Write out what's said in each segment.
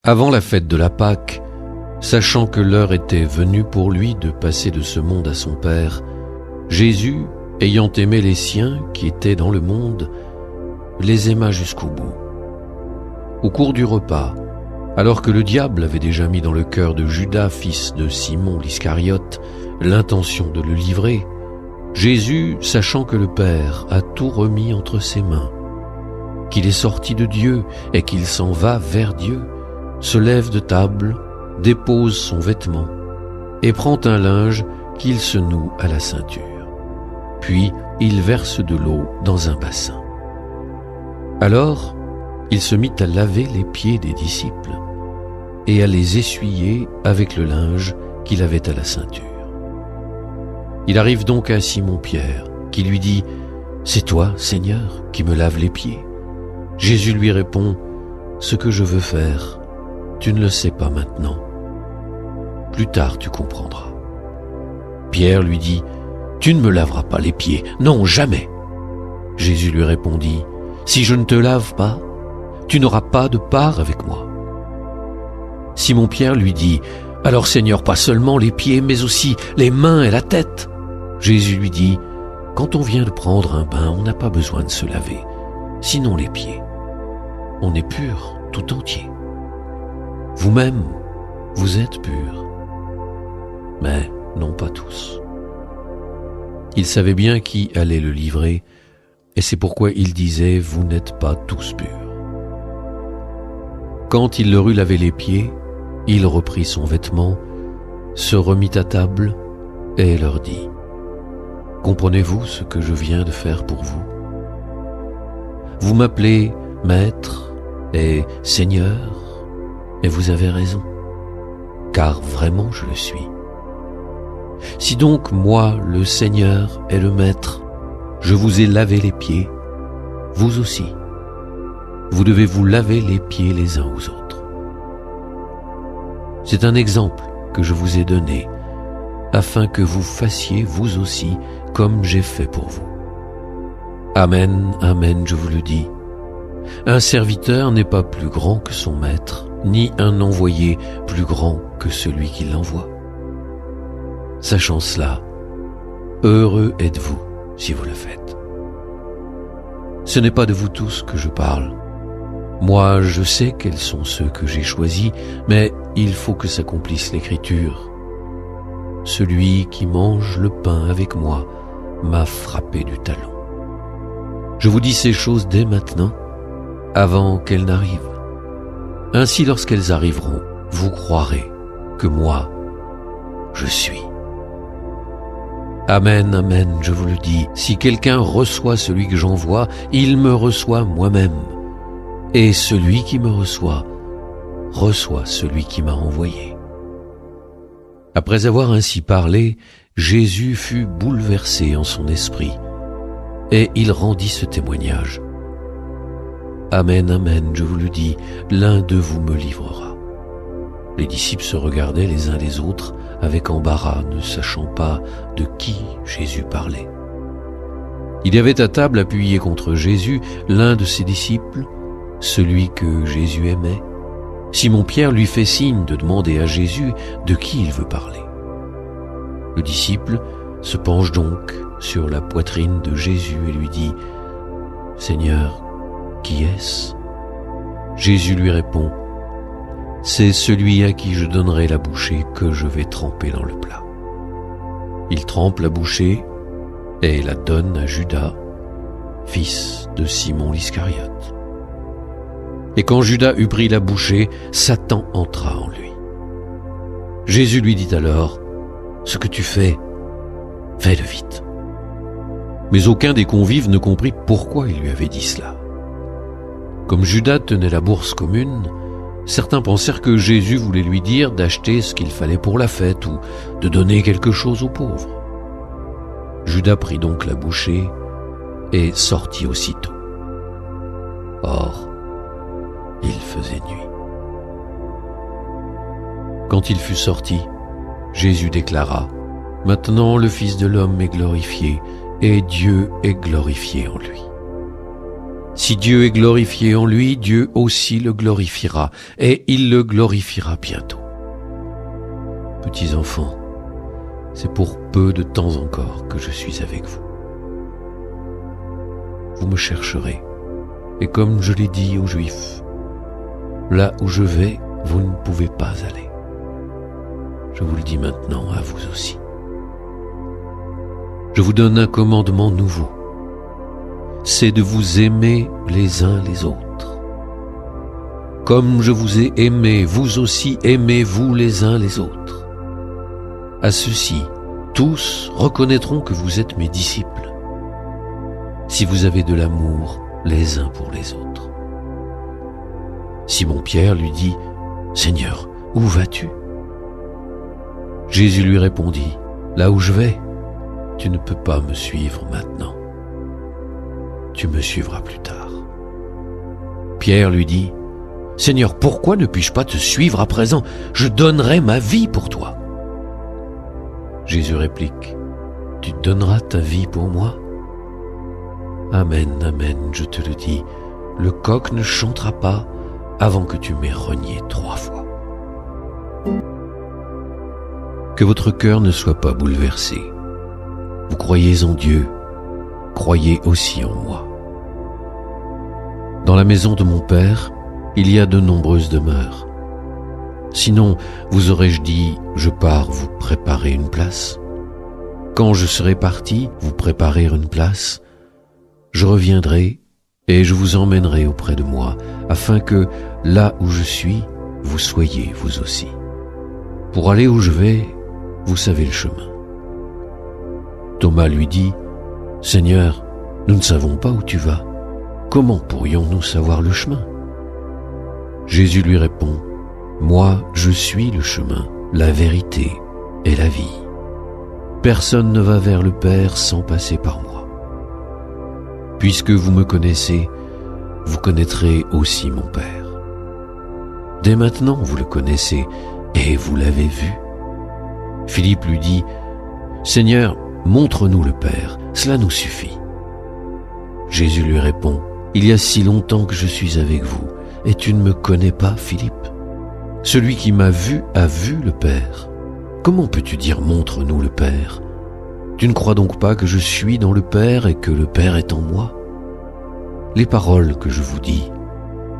Avant la fête de la Pâque, sachant que l'heure était venue pour lui de passer de ce monde à son Père, Jésus, ayant aimé les siens qui étaient dans le monde, les aima jusqu'au bout. Au cours du repas, alors que le diable avait déjà mis dans le cœur de Judas, fils de Simon l'Iscariote, l'intention de le livrer, Jésus, sachant que le Père a tout remis entre ses mains, qu'il est sorti de Dieu et qu'il s'en va vers Dieu, se lève de table, dépose son vêtement et prend un linge qu'il se noue à la ceinture. Puis il verse de l'eau dans un bassin. Alors il se mit à laver les pieds des disciples et à les essuyer avec le linge qu'il avait à la ceinture. Il arrive donc à Simon-Pierre, qui lui dit « C'est toi, Seigneur, qui me laves les pieds ?» Jésus lui répond « Ce que je veux faire, tu ne le sais pas maintenant. Plus tard tu comprendras. » Pierre lui dit « Tu ne me laveras pas les pieds, non, jamais. » Jésus lui répondit « Si je ne te lave pas, tu n'auras pas de part avec moi. » Simon-Pierre lui dit « Alors Seigneur, pas seulement les pieds, mais aussi les mains et la tête. » Jésus lui dit « Quand on vient de prendre un bain, on n'a pas besoin de se laver, sinon les pieds. On est pur tout entier. Vous-même, vous êtes purs, mais non pas tous. » Il savait bien qui allait le livrer, et c'est pourquoi il disait « Vous n'êtes pas tous purs. » Quand il leur eut lavé les pieds, il reprit son vêtement, se remit à table et leur dit « Comprenez-vous ce que je viens de faire pour vous? Vous m'appelez Maître et Seigneur, et vous avez raison, car vraiment je le suis. Si donc moi, le Seigneur et le Maître, je vous ai lavé les pieds, vous aussi, vous devez vous laver les pieds les uns aux autres. C'est un exemple que je vous ai donné, afin que vous fassiez vous aussi comme j'ai fait pour vous. Amen, amen, je vous le dis. Un serviteur n'est pas plus grand que son maître, ni un envoyé plus grand que celui qui l'envoie. Sachant cela, heureux êtes-vous si vous le faites. Ce n'est pas de vous tous que je parle. Moi, je sais quels sont ceux que j'ai choisis, mais il faut que s'accomplisse l'Écriture. Celui qui mange le pain avec moi m'a frappé du talon. Je vous dis ces choses dès maintenant, avant qu'elles n'arrivent. Ainsi, lorsqu'elles arriveront, vous croirez que moi, je suis. Amen, amen, je vous le dis, si quelqu'un reçoit celui que j'envoie, il me reçoit moi-même. Et celui qui me reçoit celui qui m'a envoyé. » Après avoir ainsi parlé, Jésus fut bouleversé en son esprit, et il rendit ce témoignage. Amen, amen, je vous le dis, l'un de vous me livrera. Les disciples se regardaient les uns les autres avec embarras, ne sachant pas de qui Jésus parlait. Il y avait à table appuyé contre Jésus l'un de ses disciples, celui que Jésus aimait. Simon-Pierre lui fait signe de demander à Jésus de qui il veut parler. Le disciple se penche donc sur la poitrine de Jésus et lui dit « Seigneur, qui est-ce » Jésus lui répond « C'est celui à qui je donnerai la bouchée que je vais tremper dans le plat. » Il trempe la bouchée et la donne à Judas, fils de Simon l'Iscariote. Et quand Judas eut pris la bouchée, Satan entra en lui. Jésus lui dit alors « Ce que tu fais, fais-le vite. » Mais aucun des convives ne comprit pourquoi il lui avait dit cela. Comme Judas tenait la bourse commune, certains pensèrent que Jésus voulait lui dire d'acheter ce qu'il fallait pour la fête ou de donner quelque chose aux pauvres. Judas prit donc la bouchée et sortit aussitôt. Or, il faisait nuit. Quand il fut sorti, Jésus déclara « Maintenant le Fils de l'homme est glorifié, et Dieu est glorifié en lui. Si Dieu est glorifié en lui, Dieu aussi le glorifiera, et il le glorifiera bientôt. Petits enfants, c'est pour peu de temps encore que je suis avec vous. Vous me chercherez, et comme je l'ai dit aux Juifs, là où je vais, vous ne pouvez pas aller. Je vous le dis maintenant à vous aussi. Je vous donne un commandement nouveau. C'est de vous aimer les uns les autres. Comme je vous ai aimé, vous aussi aimez-vous les uns les autres. À ceci, tous reconnaîtront que vous êtes mes disciples, si vous avez de l'amour les uns pour les autres. Simon-Pierre lui dit, « Seigneur, où vas-tu » Jésus lui répondit, « Là où je vais, tu ne peux pas me suivre maintenant. Tu me suivras plus tard. » Pierre lui dit, « Seigneur, pourquoi ne puis-je pas te suivre à présent? Je donnerai ma vie pour toi. » Jésus réplique, « Tu donneras ta vie pour moi? Amen, amen, je te le dis, le coq ne chantera pas avant que tu m'aies renié 3 fois. » Que votre cœur ne soit pas bouleversé. Vous croyez en Dieu, croyez aussi en moi. Dans la maison de mon Père, il y a de nombreuses demeures. Sinon, vous aurais-je dit, je pars vous préparer une place? Quand je serai parti vous préparer une place, je reviendrai et je vous emmènerai auprès de moi, afin que, là où je suis, vous soyez vous aussi. Pour aller où je vais, vous savez le chemin. Thomas lui dit, « Seigneur, nous ne savons pas où tu vas. Comment pourrions-nous savoir le chemin ?» Jésus lui répond, « Moi, je suis le chemin, la vérité et la vie. Personne ne va vers le Père sans passer par moi. Puisque vous me connaissez, vous connaîtrez aussi mon Père. Dès maintenant, vous le connaissez et vous l'avez vu. » Philippe lui dit, « Seigneur, montre-nous le Père, cela nous suffit. » Jésus lui répond, « Il y a si longtemps que je suis avec vous, et tu ne me connais pas, Philippe? Celui qui m'a vu a vu le Père. Comment peux-tu dire, montre-nous le Père? Tu ne crois donc pas que je suis dans le Père et que le Père est en moi? Les paroles que je vous dis,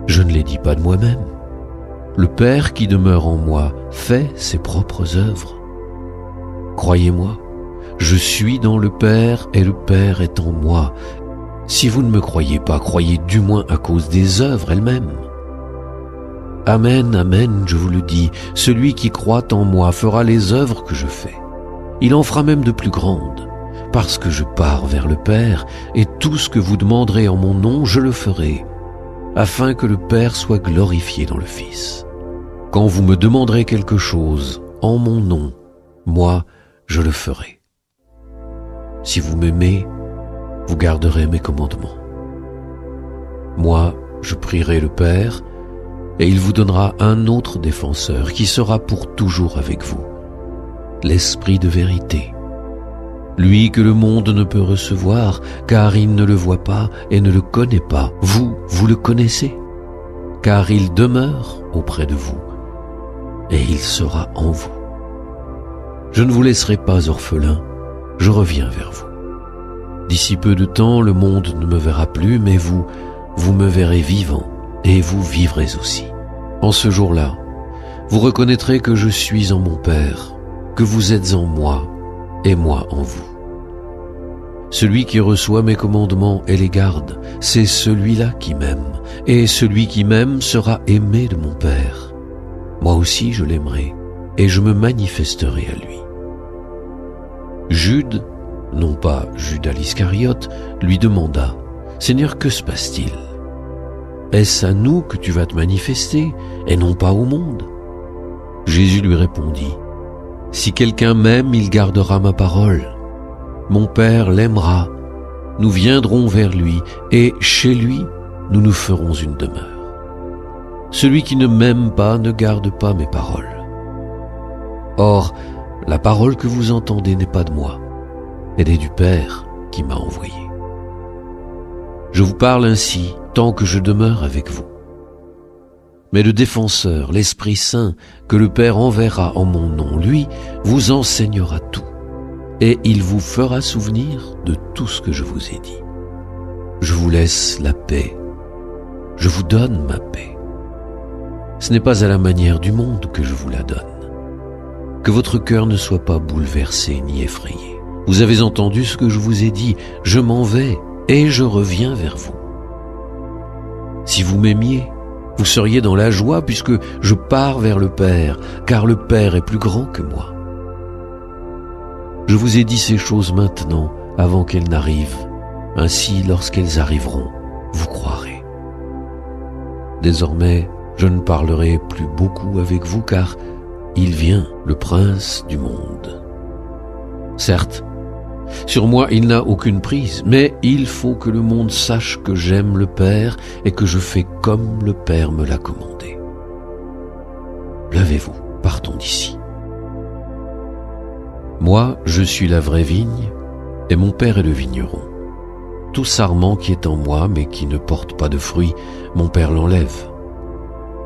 je ne les dis pas de moi-même. Le Père qui demeure en moi fait ses propres œuvres. Croyez-moi, je suis dans le Père et le Père est en moi. Si vous ne me croyez pas, croyez du moins à cause des œuvres elles-mêmes. Amen, amen, je vous le dis, celui qui croit en moi fera les œuvres que je fais. Il en fera même de plus grandes, parce que je pars vers le Père, et tout ce que vous demanderez en mon nom, je le ferai, afin que le Père soit glorifié dans le Fils. Quand vous me demanderez quelque chose en mon nom, moi, je le ferai. Si vous m'aimez, vous garderez mes commandements. Moi, je prierai le Père, et il vous donnera un autre défenseur qui sera pour toujours avec vous, l'Esprit de vérité. Lui que le monde ne peut recevoir, car il ne le voit pas et ne le connaît pas. Vous, vous le connaissez, car il demeure auprès de vous, et il sera en vous. Je ne vous laisserai pas orphelin, je reviens vers vous. D'ici peu de temps, le monde ne me verra plus, mais vous, vous me verrez vivant, et vous vivrez aussi. En ce jour-là, vous reconnaîtrez que je suis en mon Père, que vous êtes en moi, et moi en vous. Celui qui reçoit mes commandements et les garde, c'est celui-là qui m'aime, et celui qui m'aime sera aimé de mon Père. Moi aussi je l'aimerai, et je me manifesterai à lui. Jude, non pas Judas l'Iscariote, lui demanda, « Seigneur, que se passe-t-il? Est-ce à nous que tu vas te manifester, et non pas au monde ?» Jésus lui répondit, « Si quelqu'un m'aime, il gardera ma parole. Mon Père l'aimera, nous viendrons vers lui, et chez lui, nous nous ferons une demeure. Celui qui ne m'aime pas ne garde pas mes paroles. Or, la parole que vous entendez n'est pas de moi, elle est du Père qui m'a envoyé. Je vous parle ainsi tant que je demeure avec vous. Mais le défenseur, l'Esprit Saint, que le Père enverra en mon nom, lui, vous enseignera tout, et il vous fera souvenir de tout ce que je vous ai dit. Je vous laisse la paix, je vous donne ma paix. Ce n'est pas à la manière du monde que je vous la donne. Que votre cœur ne soit pas bouleversé ni effrayé. Vous avez entendu ce que je vous ai dit, je m'en vais et je reviens vers vous. Si vous m'aimiez, vous seriez dans la joie puisque je pars vers le Père, car le Père est plus grand que moi. Je vous ai dit ces choses maintenant, avant qu'elles n'arrivent. Ainsi, lorsqu'elles arriveront, vous croirez. Désormais, je ne parlerai plus beaucoup avec vous, car il vient, le prince du monde. Certes, sur moi il n'a aucune prise, mais il faut que le monde sache que j'aime le Père et que je fais comme le Père me l'a commandé. Levez-vous, partons d'ici. Moi, je suis la vraie vigne, et mon Père est le vigneron. Tout sarment qui est en moi, mais qui ne porte pas de fruit, mon Père l'enlève.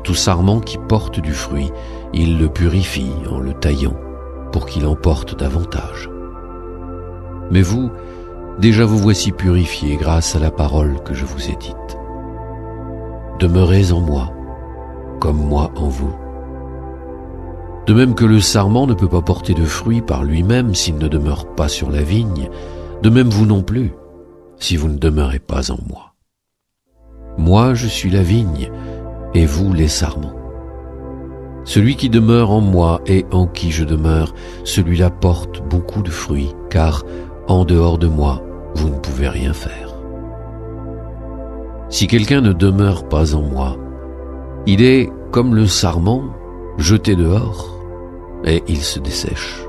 Tout sarment qui porte du fruit, il le purifie en le taillant, pour qu'il en porte davantage. Mais vous, déjà vous voici purifiés grâce à la parole que je vous ai dite. Demeurez en moi, comme moi en vous. De même que le sarment ne peut pas porter de fruit par lui-même s'il ne demeure pas sur la vigne, de même vous non plus, si vous ne demeurez pas en moi. Moi, je suis la vigne, et vous les sarments. Celui qui demeure en moi et en qui je demeure, celui-là porte beaucoup de fruits, car en dehors de moi, vous ne pouvez rien faire. Si quelqu'un ne demeure pas en moi, il est comme le sarment jeté dehors, et il se dessèche.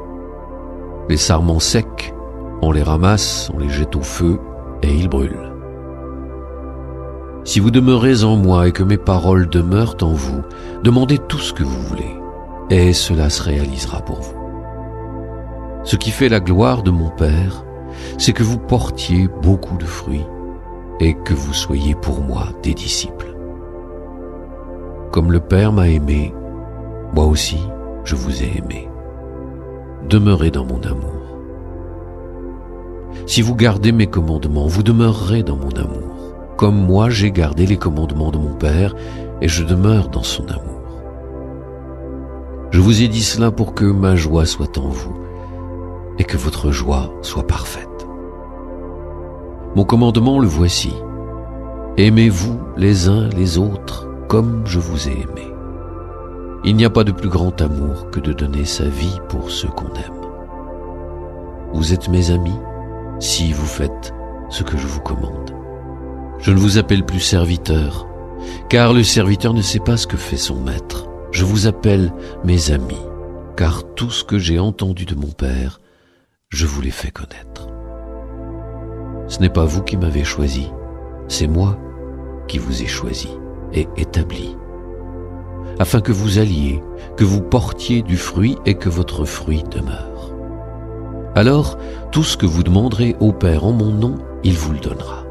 Les sarments secs, on les ramasse, on les jette au feu, et ils brûlent. Si vous demeurez en moi et que mes paroles demeurent en vous, demandez tout ce que vous voulez, et cela se réalisera pour vous. Ce qui fait la gloire de mon Père, c'est que vous portiez beaucoup de fruits, et que vous soyez pour moi des disciples. Comme le Père m'a aimé, moi aussi je vous ai aimé. Demeurez dans mon amour. Si vous gardez mes commandements, vous demeurerez dans mon amour, comme moi j'ai gardé les commandements de mon Père, et je demeure dans son amour. Je vous ai dit cela pour que ma joie soit en vous, et que votre joie soit parfaite. Mon commandement le voici. Aimez-vous les uns les autres comme je vous ai aimé. Il n'y a pas de plus grand amour que de donner sa vie pour ceux qu'on aime. Vous êtes mes amis si vous faites ce que je vous commande. Je ne vous appelle plus serviteur, car le serviteur ne sait pas ce que fait son maître. Je vous appelle mes amis, car tout ce que j'ai entendu de mon Père, je vous l'ai fait connaître. Ce n'est pas vous qui m'avez choisi, c'est moi qui vous ai choisi et établi, afin que vous alliez, que vous portiez du fruit et que votre fruit demeure. Alors, tout ce que vous demanderez au Père en mon nom, il vous le donnera.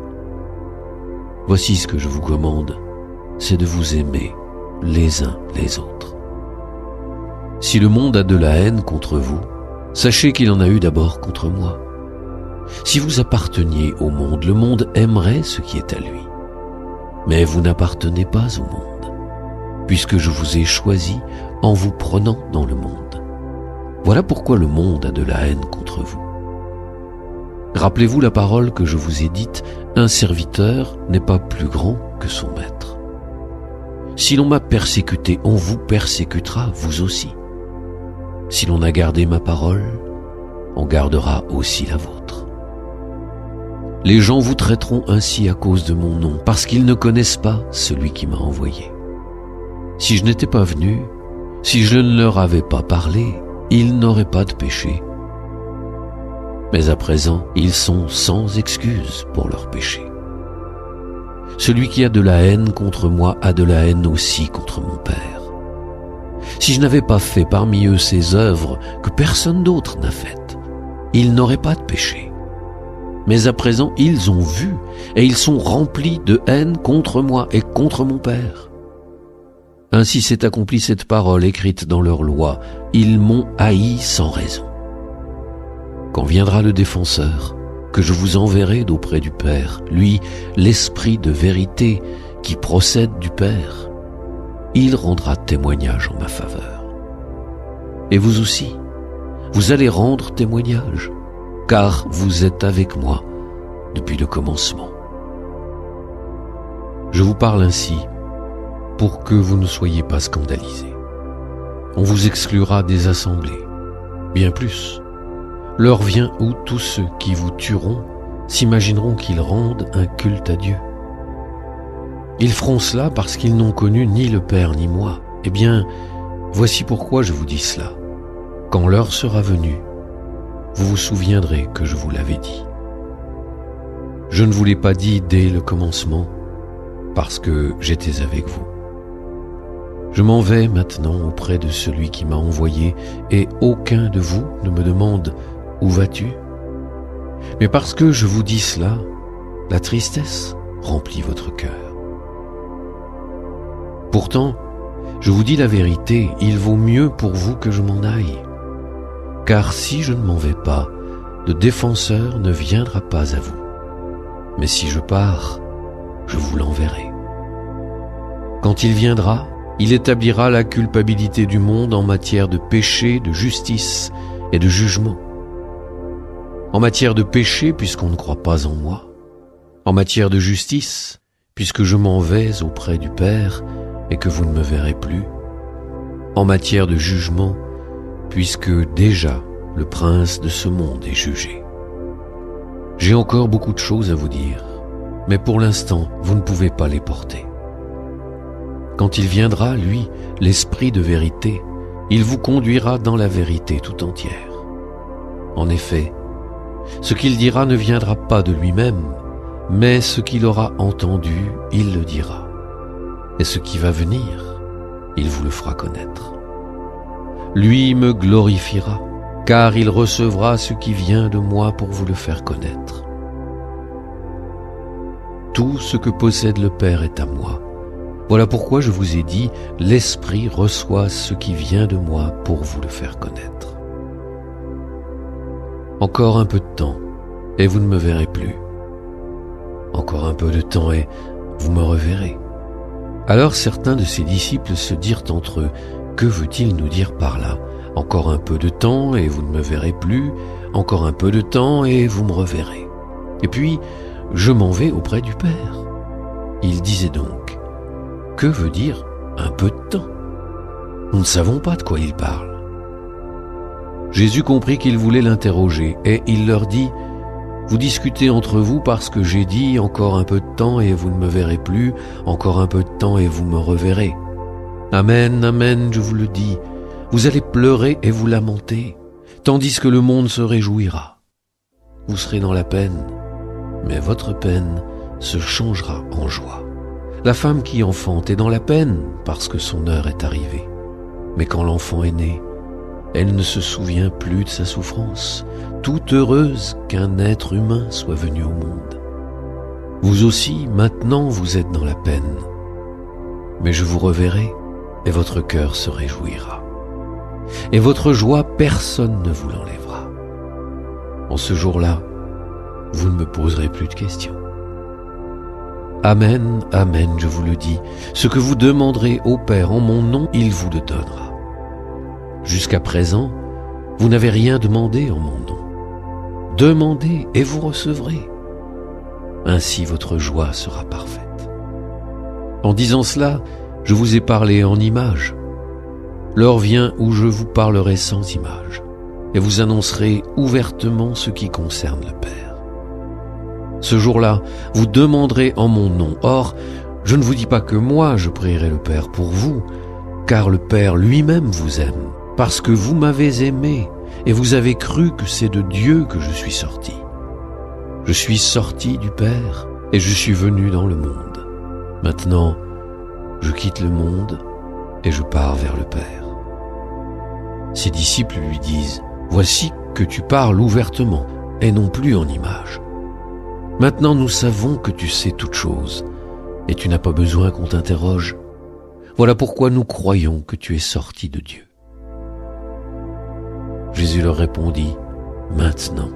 Voici ce que je vous commande, c'est de vous aimer les uns les autres. Si le monde a de la haine contre vous, sachez qu'il en a eu d'abord contre moi. Si vous apparteniez au monde, le monde aimerait ce qui est à lui. Mais vous n'appartenez pas au monde, puisque je vous ai choisi en vous prenant dans le monde. Voilà pourquoi le monde a de la haine contre vous. Rappelez-vous la parole que je vous ai dite, un serviteur n'est pas plus grand que son maître. Si l'on m'a persécuté, on vous persécutera, vous aussi. Si l'on a gardé ma parole, on gardera aussi la vôtre. Les gens vous traiteront ainsi à cause de mon nom, parce qu'ils ne connaissent pas celui qui m'a envoyé. Si je n'étais pas venu, si je ne leur avais pas parlé, ils n'auraient pas de péché. Mais à présent, ils sont sans excuse pour leur péché. Celui qui a de la haine contre moi a de la haine aussi contre mon Père. Si je n'avais pas fait parmi eux ces œuvres que personne d'autre n'a faites, ils n'auraient pas de péché. Mais à présent, ils ont vu, et ils sont remplis de haine contre moi et contre mon Père. Ainsi s'est accomplie cette parole écrite dans leur loi. Ils m'ont haï sans raison. Quand viendra le défenseur, que je vous enverrai d'auprès du Père, lui, l'Esprit de vérité qui procède du Père, il rendra témoignage en ma faveur. Et vous aussi, vous allez rendre témoignage, car vous êtes avec moi depuis le commencement. Je vous parle ainsi pour que vous ne soyez pas scandalisés. On vous exclura des assemblées. Bien plus, l'heure vient où tous ceux qui vous tueront s'imagineront qu'ils rendent un culte à Dieu. Ils feront cela parce qu'ils n'ont connu ni le Père ni moi. Eh bien, voici pourquoi je vous dis cela. Quand l'heure sera venue, vous vous souviendrez que je vous l'avais dit. Je ne vous l'ai pas dit dès le commencement, parce que j'étais avec vous. Je m'en vais maintenant auprès de celui qui m'a envoyé, et aucun de vous ne me demande « Où vas-tu » Mais parce que je vous dis cela, la tristesse remplit votre cœur. Pourtant, je vous dis la vérité, il vaut mieux pour vous que je m'en aille. Car si je ne m'en vais pas, le défenseur ne viendra pas à vous. Mais si je pars, je vous l'enverrai. Quand il viendra, il établira la culpabilité du monde en matière de péché, de justice et de jugement. En matière de péché, puisqu'on ne croit pas en moi. En matière de justice, puisque je m'en vais auprès du Père et que vous ne me verrez plus. En matière de jugement, puisque déjà le prince de ce monde est jugé. J'ai encore beaucoup de choses à vous dire, mais pour l'instant, vous ne pouvez pas les porter. Quand il viendra, lui, l'Esprit de vérité, il vous conduira dans la vérité tout entière. En effet, ce qu'il dira ne viendra pas de lui-même, mais ce qu'il aura entendu, il le dira. Et ce qui va venir, il vous le fera connaître. Lui me glorifiera, car il recevra ce qui vient de moi pour vous le faire connaître. Tout ce que possède le Père est à moi. Voilà pourquoi je vous ai dit, l'Esprit reçoit ce qui vient de moi pour vous le faire connaître. Encore un peu de temps, et vous ne me verrez plus. Encore un peu de temps, et vous me reverrez. Alors certains de ses disciples se dirent entre eux, « Que veut-il nous dire par là ? Encore un peu de temps, et vous ne me verrez plus. Encore un peu de temps, et vous me reverrez. Et puis, je m'en vais auprès du Père. » Il disait donc, « Que veut dire un peu de temps ? Nous ne savons pas de quoi il parle. » Jésus comprit qu'il voulait l'interroger, et il leur dit, « Vous discutez entre vous parce que j'ai dit encore un peu de temps et vous ne me verrez plus, encore un peu de temps et vous me reverrez. Amen, amen, je vous le dis, vous allez pleurer et vous lamenter, tandis que le monde se réjouira. Vous serez dans la peine, mais votre peine se changera en joie. La femme qui enfante est dans la peine parce que son heure est arrivée. Mais quand l'enfant est né, elle ne se souvient plus de sa souffrance, toute heureuse qu'un être humain soit venu au monde. Vous aussi, maintenant, vous êtes dans la peine. Mais je vous reverrai, et votre cœur se réjouira. Et votre joie, personne ne vous l'enlèvera. En ce jour-là, vous ne me poserez plus de questions. Amen, amen, je vous le dis, ce que vous demanderez au Père en mon nom, il vous le donnera. Jusqu'à présent, vous n'avez rien demandé en mon nom. Demandez et vous recevrez. Ainsi votre joie sera parfaite. En disant cela, je vous ai parlé en images. L'heure vient où je vous parlerai sans images, et vous annoncerez ouvertement ce qui concerne le Père. Ce jour-là, vous demanderez en mon nom. Or, je ne vous dis pas que moi je prierai le Père pour vous, car le Père lui-même vous aime, parce que vous m'avez aimé, et vous avez cru que c'est de Dieu que je suis sorti. Je suis sorti du Père, et je suis venu dans le monde. Maintenant, je quitte le monde, et je pars vers le Père. Ses disciples lui disent, « Voici que tu parles ouvertement, et non plus en images. Maintenant nous savons que tu sais toutes choses, et tu n'as pas besoin qu'on t'interroge. Voilà pourquoi nous croyons que tu es sorti de Dieu. Jésus leur répondit, maintenant,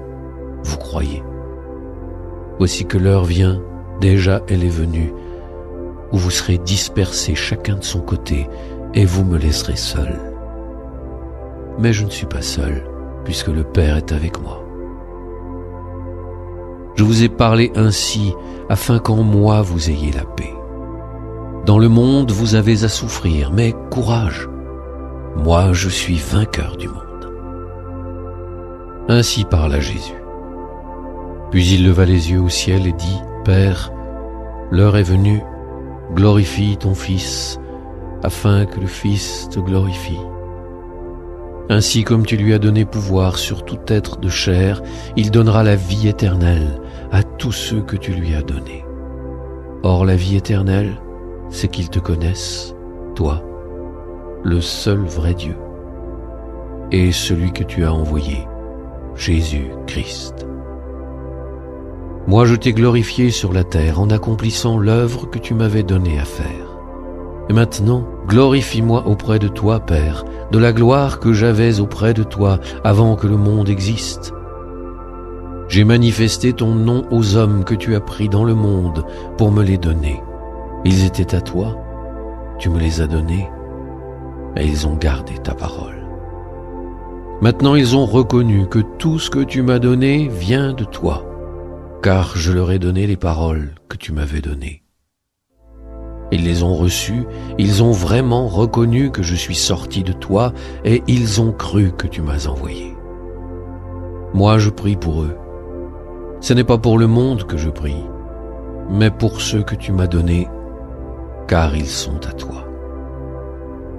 vous croyez. Voici que l'heure vient, déjà elle est venue, où vous serez dispersés chacun de son côté, et vous me laisserez seul. Mais je ne suis pas seul, puisque le Père est avec moi. Je vous ai parlé ainsi, afin qu'en moi vous ayez la paix. Dans le monde vous avez à souffrir, mais courage, moi je suis vainqueur du monde. Ainsi parla Jésus. Puis il leva les yeux au ciel et dit, Père, l'heure est venue, glorifie ton Fils, afin que le Fils te glorifie. Ainsi comme tu lui as donné pouvoir sur tout être de chair, il donnera la vie éternelle à tous ceux que tu lui as donnés. Or la vie éternelle, c'est qu'ils te connaissent, toi, le seul vrai Dieu, et celui que tu as envoyé, Jésus-Christ. Moi je t'ai glorifié sur la terre en accomplissant l'œuvre que tu m'avais donnée à faire. Et maintenant, glorifie-moi auprès de toi, Père, de la gloire que j'avais auprès de toi avant que le monde existe. J'ai manifesté ton nom aux hommes que tu as pris dans le monde pour me les donner. Ils étaient à toi, tu me les as donnés, et ils ont gardé ta parole. Maintenant ils ont reconnu que tout ce que tu m'as donné vient de toi, car je leur ai donné les paroles que tu m'avais données. Ils les ont reçues, ils ont vraiment reconnu que je suis sorti de toi, et ils ont cru que tu m'as envoyé. Moi je prie pour eux. Ce n'est pas pour le monde que je prie, mais pour ceux que tu m'as donnés, car ils sont à toi.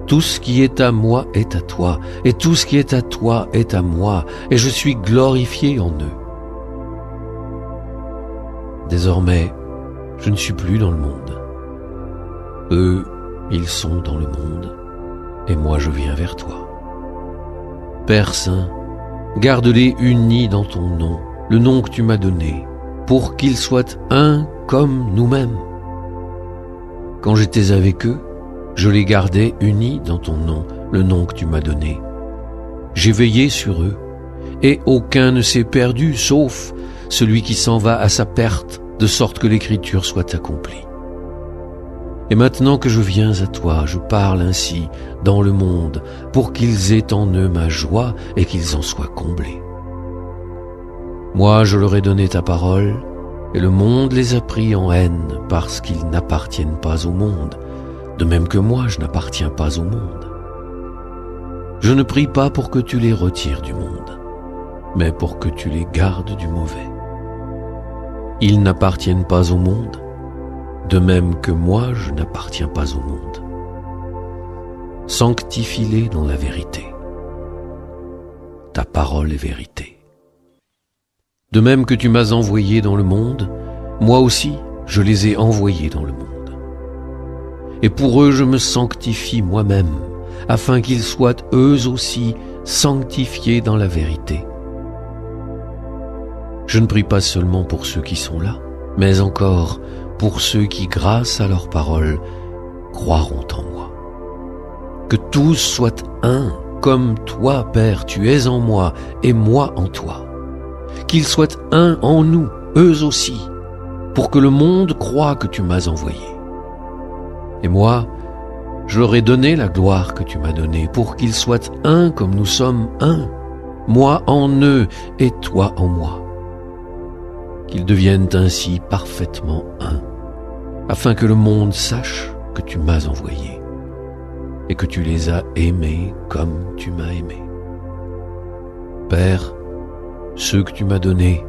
Tout ce qui est à moi est à toi, et tout ce qui est à toi est à moi, et je suis glorifié en eux. Désormais, je ne suis plus dans le monde. Eux, ils sont dans le monde, et moi je viens vers toi. Père Saint, garde-les unis dans ton nom, le nom que tu m'as donné, pour qu'ils soient un comme nous-mêmes. Quand j'étais avec eux, je les gardais unis dans ton nom, le nom que tu m'as donné. J'ai veillé sur eux, et aucun ne s'est perdu, sauf celui qui s'en va à sa perte, de sorte que l'écriture soit accomplie. Et maintenant que je viens à toi, je parle ainsi dans le monde, pour qu'ils aient en eux ma joie et qu'ils en soient comblés. Moi, je leur ai donné ta parole, et le monde les a pris en haine parce qu'ils n'appartiennent pas au monde, de même que moi je n'appartiens pas au monde. Je ne prie pas pour que tu les retires du monde, mais pour que tu les gardes du mauvais. Ils n'appartiennent pas au monde, de même que moi je n'appartiens pas au monde. Sanctifie-les dans la vérité. Ta parole est vérité. De même que tu m'as envoyé dans le monde, moi aussi je les ai envoyés dans le monde. Et pour eux je me sanctifie moi-même, afin qu'ils soient eux aussi sanctifiés dans la vérité. Je ne prie pas seulement pour ceux qui sont là, mais encore pour ceux qui, grâce à leur parole, croiront en moi. Que tous soient un, comme toi, Père, tu es en moi et moi en toi. Qu'ils soient un en nous, eux aussi, pour que le monde croie que tu m'as envoyé. Et moi, je leur ai donné la gloire que tu m'as donnée, pour qu'ils soient un comme nous sommes un, moi en eux et toi en moi. Qu'ils deviennent ainsi parfaitement un, afin que le monde sache que tu m'as envoyé et que tu les as aimés comme tu m'as aimé. Père, ceux que tu m'as donnés,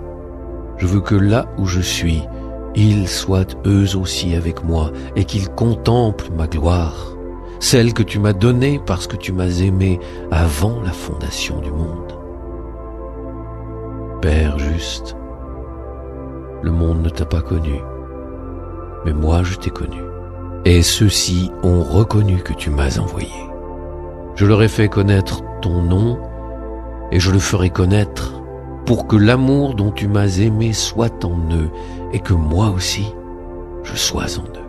je veux que là où je suis, ils soient eux aussi avec moi et qu'ils contemplent ma gloire, celle que tu m'as donnée parce que tu m'as aimé avant la fondation du monde. Père juste, le monde ne t'a pas connu, mais moi je t'ai connu. Et ceux-ci ont reconnu que tu m'as envoyé. Je leur ai fait connaître ton nom, et je le ferai connaître pour que l'amour dont tu m'as aimé soit en eux et que moi aussi, je sois en eux.